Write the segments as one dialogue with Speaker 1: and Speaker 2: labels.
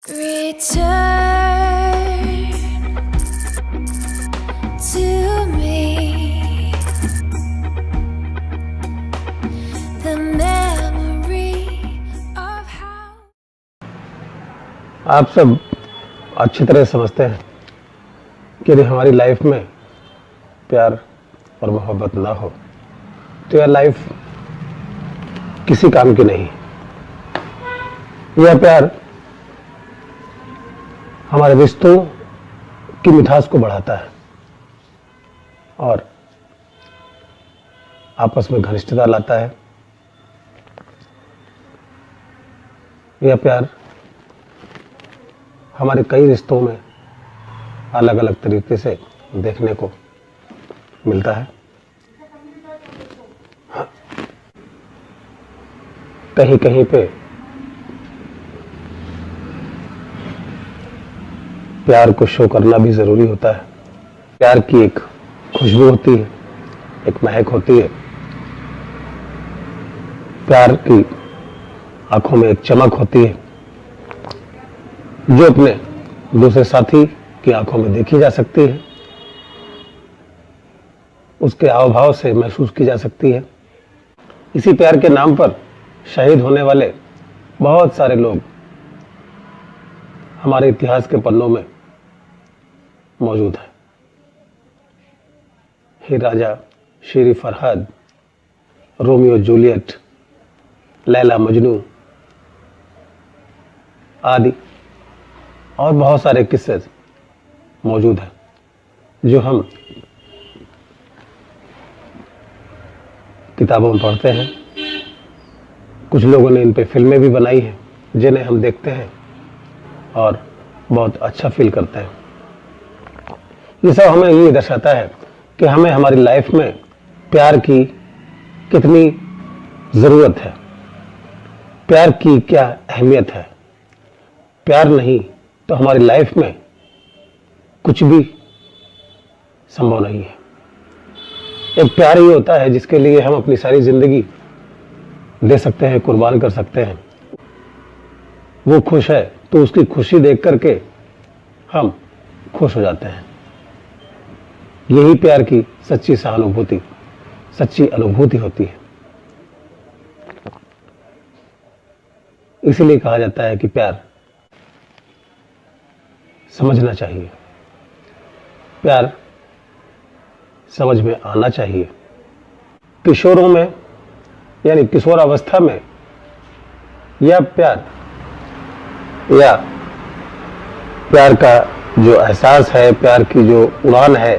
Speaker 1: Return to me the memory of how
Speaker 2: आप सब अच्छी तरह समझते हैं कि यदि हमारी लाइफ में प्यार और मोहब्बत ना हो तो यह लाइफ किसी काम की नहीं। यह प्यार हमारे रिश्तों की मिठास को बढ़ाता है और आपस में घनिष्ठता लाता है। यह प्यार हमारे कई रिश्तों में अलग अलग तरीके से देखने को मिलता है। कहीं कहीं पे प्यार को शो करना भी जरूरी होता है। प्यार की एक खुशबू होती है, एक महक होती है। प्यार की आंखों में एक चमक होती है जो अपने दूसरे साथी की आंखों में देखी जा सकती है, उसके हाव भाव से महसूस की जा सकती है। इसी प्यार के नाम पर शहीद होने वाले बहुत सारे लोग हमारे इतिहास के पन्नों में मौजूद है। हीर राजा, शेर फरहाद, रोमियो जूलियट, लैला मजनू आदि और बहुत सारे किस्से मौजूद हैं जो हम किताबों में पढ़ते हैं। कुछ लोगों ने इन पे फिल्में भी बनाई हैं जिन्हें हम देखते हैं और बहुत अच्छा फील करते हैं। ये सब हमें ये दर्शाता है कि हमें हमारी लाइफ में प्यार की कितनी ज़रूरत है, प्यार की क्या अहमियत है। प्यार नहीं तो हमारी लाइफ में कुछ भी संभव नहीं है। एक प्यार ही होता है जिसके लिए हम अपनी सारी जिंदगी दे सकते हैं, कुर्बान कर सकते हैं। वो खुश है तो उसकी खुशी देख करके हम खुश हो जाते हैं। यही प्यार की सच्ची सहानुभूति, सच्ची अनुभूति होती है। इसीलिए कहा जाता है कि प्यार समझना चाहिए, प्यार समझ में आना चाहिए। किशोरों में यानी किशोर अवस्था में यह प्यार या प्यार का जो एहसास है, प्यार की जो उड़ान है,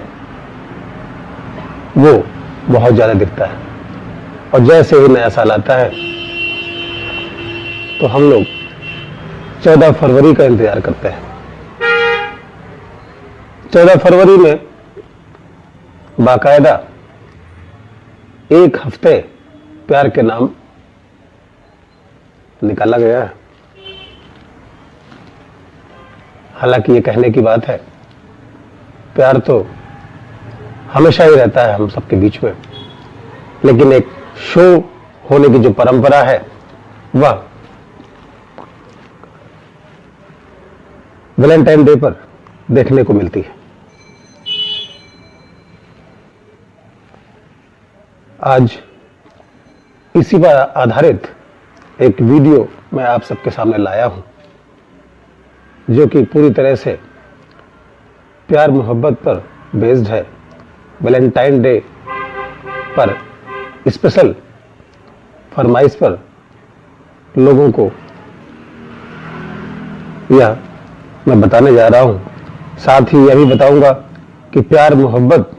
Speaker 2: वो बहुत ज्यादा दिखता है। और जैसे ही नया साल आता है तो हम लोग 14 फरवरी का इंतजार करते हैं। 14 फरवरी में बाकायदा एक हफ्ते प्यार के नाम निकाला गया है। हालांकि ये कहने की बात है, प्यार तो हमेशा ही रहता है हम सबके बीच में, लेकिन एक शो होने की जो परंपरा है वह वैलेंटाइन डे पर देखने को मिलती है। आज इसी पर आधारित एक वीडियो मैं आप सबके सामने लाया हूं जो कि पूरी तरह से प्यार मोहब्बत पर बेस्ड है। वैलेंटाइन डे पर स्पेशल फरमाइश पर लोगों को यह मैं बताने जा रहा हूं। साथ ही यह भी बताऊंगा कि प्यार मोहब्बत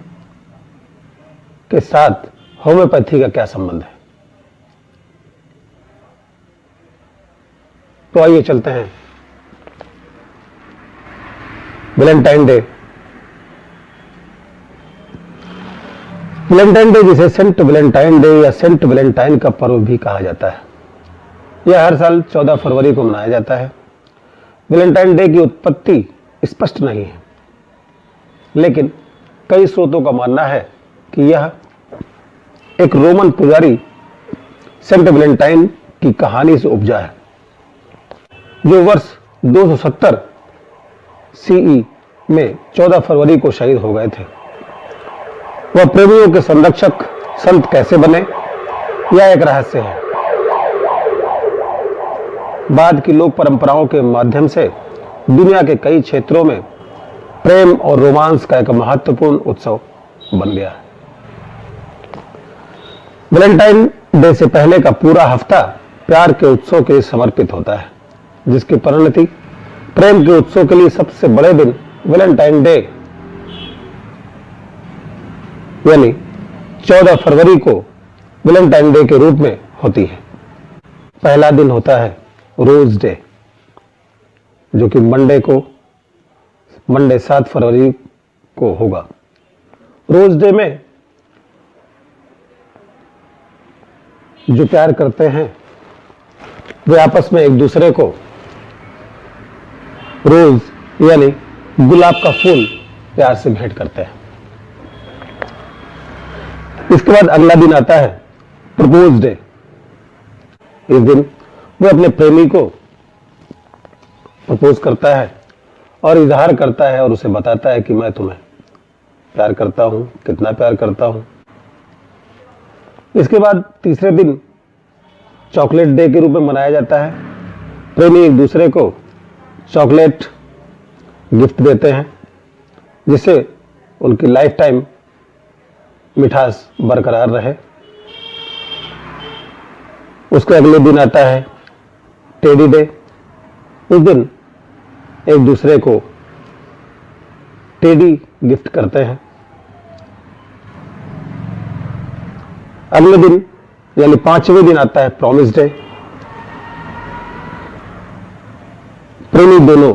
Speaker 2: के साथ होम्योपैथी का क्या संबंध है। तो आइए चलते हैं वैलेंटाइन डे। वैलेंटाइन डे जिसे सेंट वैलेंटाइन डे या सेंट वैलेंटाइन का पर्व भी कहा जाता है, यह हर साल 14 फरवरी को मनाया जाता है। वैलेंटाइन डे की उत्पत्ति स्पष्ट नहीं है, लेकिन कई स्रोतों का मानना है कि यह एक रोमन पुजारी सेंट वैलेंटाइन की कहानी से उपजा है, जो वर्ष 270 सीई में 14 फरवरी को शहीद हो गए थे। वह प्रेमियों के संरक्षक संत कैसे बने, यह एक रहस्य है। बाद की लोक परंपराओं के माध्यम से दुनिया के कई क्षेत्रों में प्रेम और रोमांस का एक महत्वपूर्ण उत्सव बन गया है। वैलेंटाइन डे से पहले का पूरा हफ्ता प्यार के उत्सव के लिए समर्पित होता है, जिसकी परिणति प्रेम के उत्सव के लिए सबसे बड़े दिन वैलेंटाइन डे यानी 14 फरवरी को वैलेंटाइन डे के रूप में होती है। पहला दिन होता है रोज डे, जो कि मंडे 7 फरवरी को होगा। रोज डे में जो प्यार करते हैं वे आपस में एक दूसरे को रोज यानी गुलाब का फूल प्यार से भेंट करते हैं। इसके बाद अगला दिन आता है प्रपोज डे। इस दिन वो अपने प्रेमी को प्रपोज करता है और इजहार करता है और उसे बताता है कि मैं तुम्हें प्यार करता हूं, कितना प्यार करता हूं। इसके बाद तीसरे दिन चॉकलेट डे के रूप में मनाया जाता है। प्रेमी एक दूसरे को चॉकलेट गिफ्ट देते हैं, जिससे उनकी लाइफ टाइम मिठास बरकरार रहे। उसके अगले दिन आता है टेडी डे। उस दिन एक दूसरे को टेडी गिफ्ट करते हैं। अगले दिन यानी 5वें दिन आता है प्रॉमिस डे। प्रेमी दोनों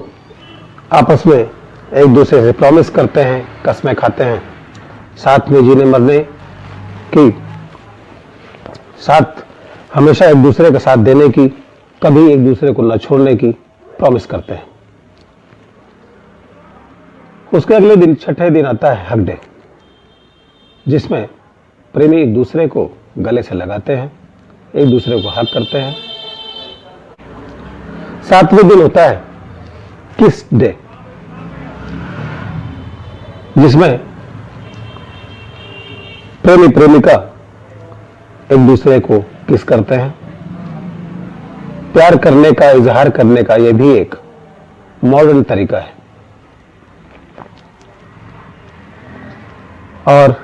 Speaker 2: आपस में एक दूसरे से प्रॉमिस करते हैं, कसमें खाते हैं, साथ में जीने मरने की, साथ हमेशा एक दूसरे का साथ देने की, कभी एक दूसरे को न छोड़ने की प्रॉमिस करते हैं। उसके अगले दिन छठे दिन आता है हग डे, जिसमें प्रेमी एक दूसरे को गले से लगाते हैं, एक दूसरे को हग करते हैं। 7वें दिन होता है किस डे, जिसमें प्रेमी प्रेमिका एक दूसरे को किस करते हैं। प्यार करने का, इजहार करने का यह भी एक मॉडर्न तरीका है। और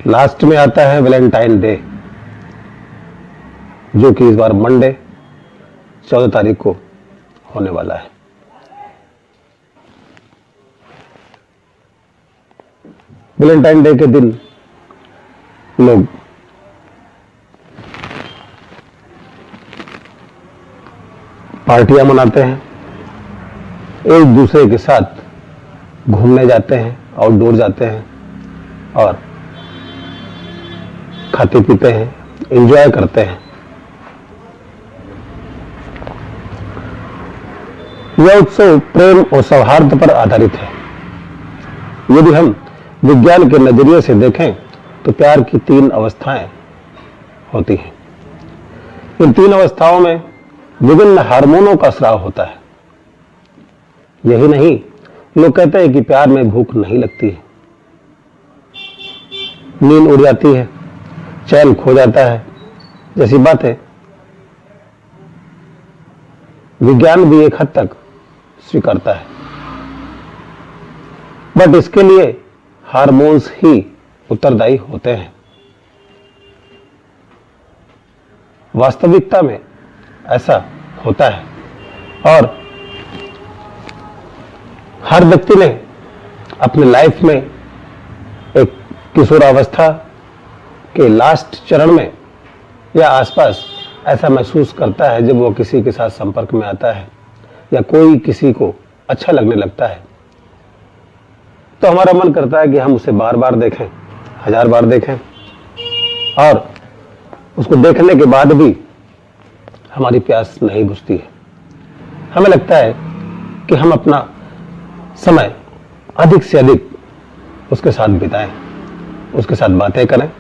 Speaker 2: लास्ट में आता है वैलेंटाइन डे, जो कि इस बार मंडे 14 तारीख को होने वाला है। वैलेंटाइन डे के दिन लोग पार्टियां मनाते हैं, एक दूसरे के साथ घूमने जाते हैं, आउटडोर जाते हैं और खाते पीते हैं, एंजॉय करते हैं। यह उत्सव प्रेम और सौहार्द पर आधारित है। यदि हम विज्ञान के नजरिए से देखें तो प्यार की 3 अवस्थाएं होती हैं। इन 3 अवस्थाओं में विभिन्न हार्मोनों का स्राव होता है। यही नहीं, लोग कहते हैं कि प्यार में भूख नहीं लगती है, नींद उड़ जाती है, चैन खो जाता है, जैसी बात है विज्ञान भी एक हद तक स्वीकारता है। बट इसके लिए हार्मोन्स ही उत्तरदायी होते हैं। वास्तविकता में ऐसा होता है और हर व्यक्ति ने अपने लाइफ में एक किशोरावस्था के लास्ट चरण में या आसपास ऐसा महसूस करता है जब वो किसी के साथ संपर्क में आता है या कोई किसी को अच्छा लगने लगता है, तो हमारा मन करता है कि हम उसे बार बार देखें, 1000 बार देखें, और उसको देखने के बाद भी हमारी प्यास नहीं बुझती है। हमें लगता है कि हम अपना समय अधिक से अधिक उसके साथ बिताएं, उसके साथ बातें करें,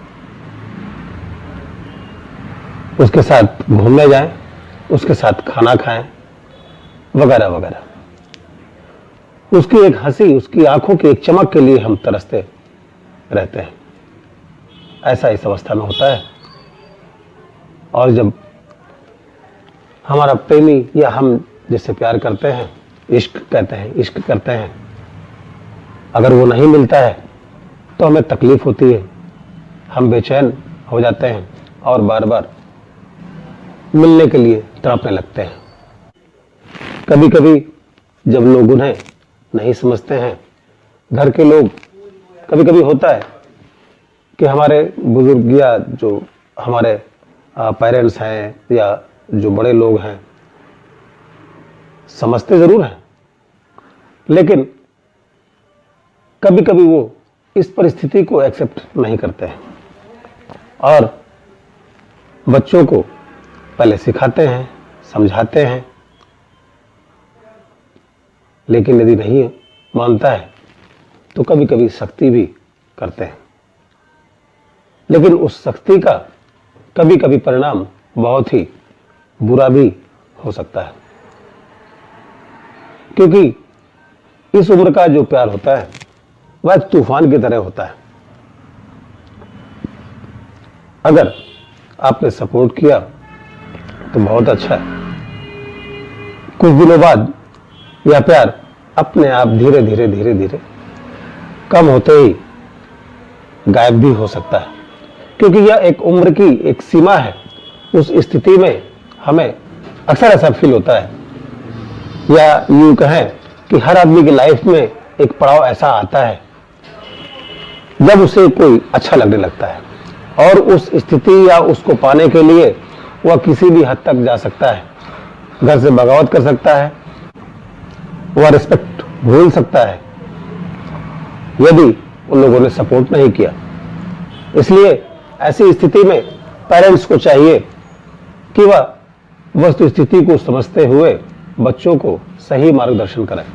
Speaker 2: उसके साथ घूमने जाएं, उसके साथ खाना खाएं, वगैरह वगैरह। उसकी एक हंसी, उसकी आंखों की एक चमक के लिए हम तरसते रहते हैं। ऐसा इस अवस्था में होता है। और जब हमारा प्रेमी या हम जिससे प्यार करते हैं, इश्क कहते हैं, इश्क करते हैं, अगर वो नहीं मिलता है तो हमें तकलीफ होती है, हम बेचैन हो जाते हैं और बार बार मिलने के लिए तड़पने लगते हैं। कभी कभी जब लोग उन्हें नहीं समझते हैं, घर के लोग, कभी कभी होता है कि हमारे बुजुर्ग या जो हमारे पेरेंट्स हैं या जो बड़े लोग हैं, समझते जरूर हैं, लेकिन कभी कभी वो इस परिस्थिति को एक्सेप्ट नहीं करते हैं और बच्चों को पहले सिखाते हैं, समझाते हैं, लेकिन यदि नहीं मानता है तो कभी कभी सख्ती भी करते हैं। लेकिन उस सख्ती का कभी कभी परिणाम बहुत ही बुरा भी हो सकता है, क्योंकि इस उम्र का जो प्यार होता है वह तूफान की तरह होता है। अगर आपने सपोर्ट किया तो बहुत अच्छा है, कुछ दिनों बाद यह प्यार अपने आप धीरे धीरे धीरे धीरे कम होते ही गायब भी हो सकता है, क्योंकि यह एक उम्र की एक सीमा है। उस स्थिति में हमें अक्सर ऐसा फील होता है, या यूं कहें कि हर आदमी की लाइफ में एक पड़ाव ऐसा आता है जब उसे कोई अच्छा लगने लगता है, और उस स्थिति या उसको पाने के लिए वह किसी भी हद तक जा सकता है, घर से बगावत कर सकता है, वह रिस्पेक्ट भूल सकता है यदि उन लोगों ने सपोर्ट नहीं किया। इसलिए ऐसी स्थिति में पेरेंट्स को चाहिए कि वह वस्तु स्थिति को समझते हुए बच्चों को सही मार्गदर्शन करें।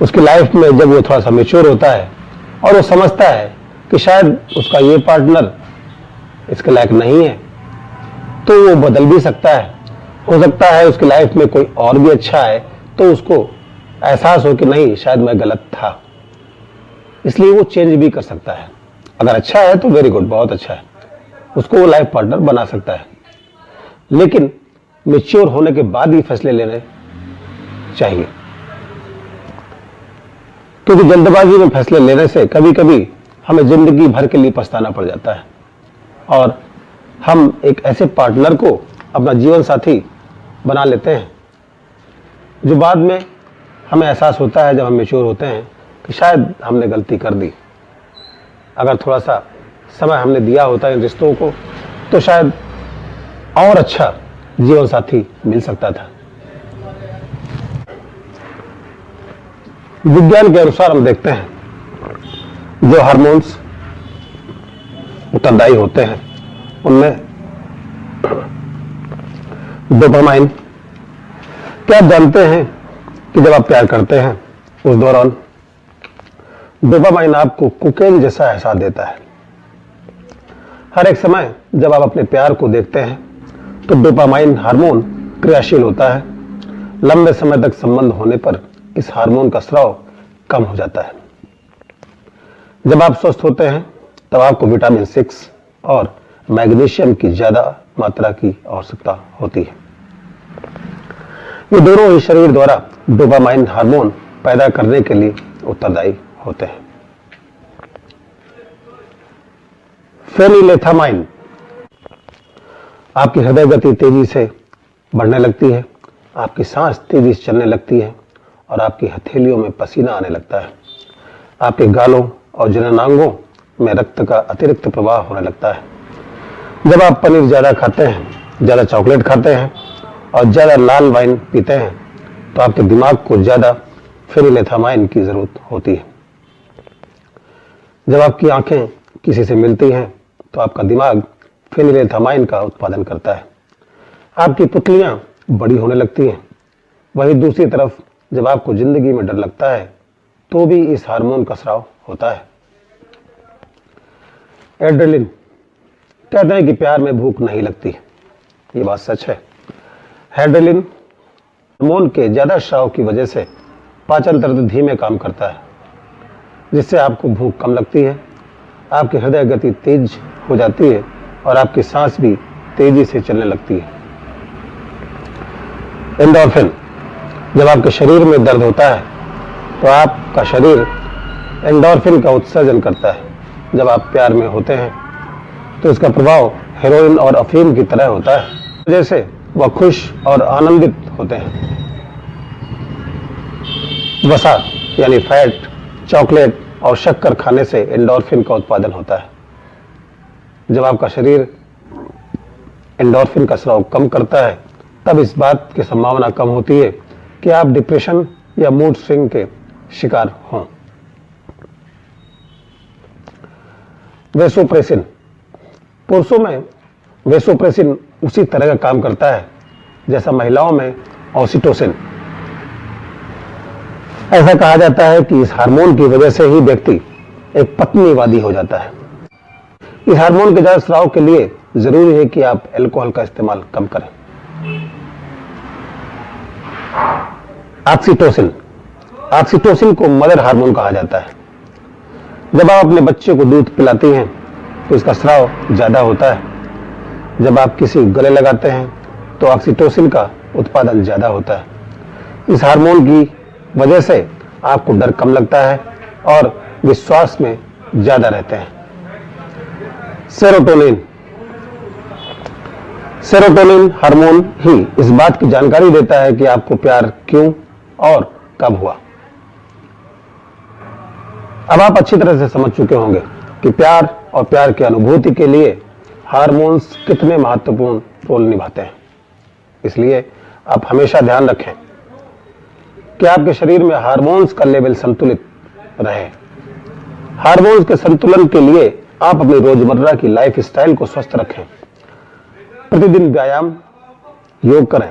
Speaker 2: उसकी लाइफ में जब वो थोड़ा सा मैच्योर होता है और वो समझता है कि शायद उसका ये पार्टनर इसके लायक नहीं है, तो वो बदल भी सकता है। हो सकता है उसकी लाइफ में कोई और भी अच्छा है, तो उसको एहसास हो कि नहीं, शायद मैं गलत था, इसलिए वो चेंज भी कर सकता है। अगर अच्छा है तो वेरी गुड, बहुत अच्छा है, उसको वो लाइफ पार्टनर बना सकता है। लेकिन मैच्योर होने के बाद ही फैसले लेने चाहिए, क्योंकि जल्दबाजी में फैसले लेने से कभी कभी हमें जिंदगी भर के लिए पछताना पड़ जाता है और हम एक ऐसे पार्टनर को अपना जीवन साथी बना लेते हैं जो बाद में हमें एहसास होता है, जब हम मैच्योर होते हैं, कि शायद हमने गलती कर दी। अगर थोड़ा सा समय हमने दिया होता इन रिश्तों को तो शायद और अच्छा जीवन साथी मिल सकता था। विज्ञान के अनुसार हम देखते हैं जो हार्मोन्स उत्तरदायी होते हैं उनमें डोपामाइन। क्या आप जानते हैं कि जब आप प्यार करते हैं उस दौरान डोपामाइन आपको कोकेन जैसा एहसास देता है। हर एक समय जब आप अपने प्यार को देखते हैं तो डोपामाइन हार्मोन क्रियाशील होता है। लंबे समय तक संबंध होने पर इस हार्मोन का स्राव कम हो जाता है। जब आप स्वस्थ होते हैं तब आपको विटामिन 6 और मैग्नीशियम की ज्यादा मात्रा की आवश्यकता होती है। ये दोनों ही शरीर द्वारा डोपामाइन हार्मोन पैदा करने के लिए उत्तरदायी होते हैं। फेनिलेथामाइन, आपकी हृदय गति तेजी से बढ़ने लगती है, आपकी सांस तेजी से चलने लगती है और आपकी हथेलियों में पसीना आने लगता है। आपके गालों और जननांगों में रक्त का अतिरिक्त प्रवाह होने लगता है। जब आप पनीर ज्यादा खाते हैं, ज्यादा चॉकलेट खाते हैं और ज्यादा लाल वाइन पीते हैं तो आपके दिमाग को ज्यादा फेनिलेथामाइन की जरूरत होती है। जब आपकी आंखें किसी से मिलती हैं तो आपका दिमाग फेनिलेथामाइन का उत्पादन करता है। आपकी पुतलियां बड़ी होने लगती हैं। वहीं दूसरी तरफ जब आपको जिंदगी में डर लगता है तो भी इस हार्मोन का स्राव होता है। एड्रेनलिन, कहते हैं कि प्यार में भूख नहीं लगती। ये बात सच है। एड्रेनलिन हार्मोन के ज्यादा स्राव की वजह से पाचन तंत्र धीमे काम करता है, जिससे आपको भूख कम लगती है, आपकी हृदय गति तेज हो जाती है और आपकी सांस भी तेजी से चलने लगती है। एंडोर्फिन, जब आपके शरीर में दर्द होता है तो आपका शरीर एंडोर्फिन का उत्सर्जन करता है। जब आप प्यार में होते हैं तो इसका प्रभाव हेरोइन और अफीम की तरह होता है, जैसे वह खुश और आनंदित होते हैं। वसा यानी फैट, चॉकलेट और शक्कर खाने से एंडोर्फिन का उत्पादन होता है। जब आपका शरीर एंडोर्फिन का स्राव कम करता है तब इस बात की संभावना कम होती है कि आप डिप्रेशन या मूड स्विंग के शिकार हों। वेसोप्रेसिन, पुरुषों में वेसोप्रेसिन उसी तरह का काम करता है जैसा महिलाओं में ऑक्सीटोसिन। ऐसा कहा जाता है कि इस हार्मोन की वजह से ही व्यक्ति एक पत्नीवादी हो जाता है। इस हार्मोन के ज्यादा स्राव के लिए जरूरी है कि आप अल्कोहल का इस्तेमाल कम करें। ऑक्सीटोसिन, ऑक्सीटोसिन को मदर हार्मोन कहा जाता है। जब आप अपने बच्चे को दूध पिलाती हैं तो इसका स्राव ज्यादा होता है। जब आप किसी गले लगाते हैं तो ऑक्सीटोसिन का उत्पादन ज्यादा होता है। इस हार्मोन की वजह से आपको डर कम लगता है और विश्वास में ज्यादा रहते हैं। सेरोटोनिन, सेरोटोनिन हार्मोन ही इस बात की जानकारी देता है कि आपको प्यार क्यों और कब हुआ। अब आप अच्छी तरह से समझ चुके होंगे कि प्यार और प्यार की अनुभूति के लिए हार्मोन्स कितने महत्वपूर्ण रोल निभाते हैं। इसलिए आप हमेशा ध्यान रखें कि आपके शरीर में हार्मोन्स का लेवल संतुलित रहे। हार्मोन्स के संतुलन के लिए आप अपनी रोजमर्रा की लाइफ स्टाइल को स्वस्थ रखें। प्रतिदिन व्यायाम, योग करें।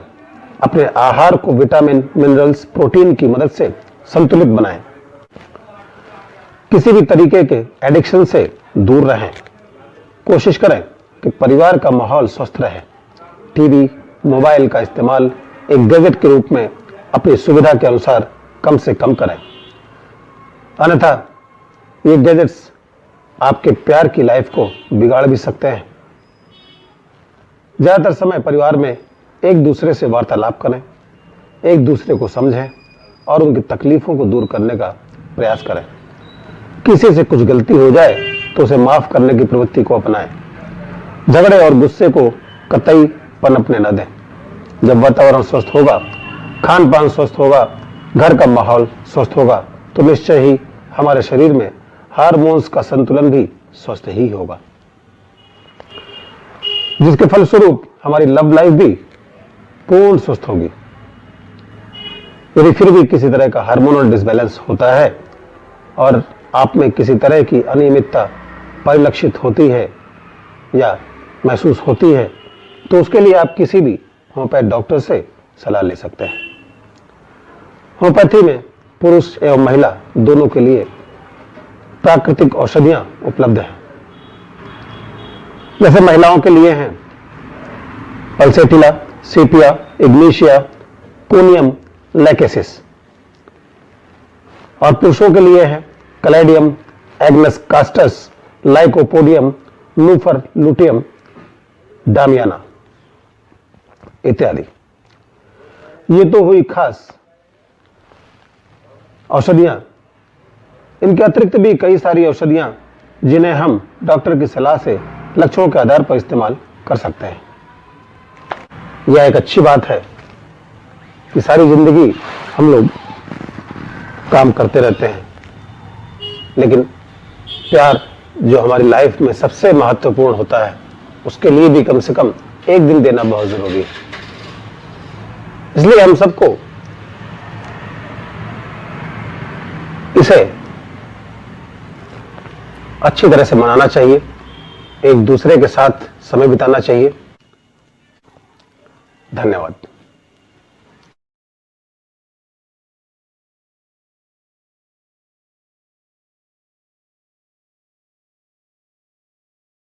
Speaker 2: अपने आहार को विटामिन, मिनरल्स, प्रोटीन की मदद से संतुलित बनाएं। किसी भी तरीके के एडिक्शन से दूर रहें। कोशिश करें कि परिवार का माहौल स्वस्थ रहे। टीवी, मोबाइल का इस्तेमाल एक गैजेट के रूप में अपनी सुविधा के अनुसार कम से कम करें, अन्यथा ये गैजेट्स आपके प्यार की लाइफ को बिगाड़ भी सकते हैं। ज्यादातर समय परिवार में एक दूसरे से वार्तालाप करें, एक दूसरे को समझें और उनकी तकलीफों को दूर करने का प्रयास करें। किसी से कुछ गलती हो जाए तो उसे माफ करने की प्रवृत्ति को अपनाएं। झगड़े और गुस्से को कतई पनपने न दें। जब वातावरण स्वस्थ होगा, खान पान स्वस्थ होगा, घर का माहौल स्वस्थ होगा तो निश्चय ही हमारे शरीर में हार्मोन्स का संतुलन भी स्वस्थ ही होगा, जिसके फलस्वरूप हमारी लव लाइफ भी पूर्ण स्वस्थ होगी। यदि फिर भी किसी तरह का हार्मोनल डिसबैलेंस होता है और आप में किसी तरह की अनियमितता परिलक्षित होती है या महसूस होती है तो उसके लिए आप किसी भी होम्योपैथ डॉक्टर से सलाह ले सकते हैं। होम्योपैथी में पुरुष एवं महिला दोनों के लिए प्राकृतिक औषधियां उपलब्ध हैं। जैसे महिलाओं के लिए हैं pulsatilla, sepia, ignatia, conium, lachesis, और पुरुषों के लिए है caladium, agnus castus, lycopodium, nuphar luteum, damiana इत्यादि। ये तो हुई खास औषधियां। इनके अतिरिक्त भी कई सारी औषधियां जिन्हें हम डॉक्टर की सलाह से लक्षणों के आधार पर इस्तेमाल कर सकते हैं। यह एक अच्छी बात है कि सारी जिंदगी हम लोग काम करते रहते हैं, लेकिन प्यार जो हमारी लाइफ में सबसे महत्वपूर्ण होता है उसके लिए भी कम से कम एक दिन देना बहुत जरूरी है। इसलिए हम सबको इसे अच्छी तरह से मनाना चाहिए, एक दूसरे के साथ समय बिताना चाहिए। धन्यवाद।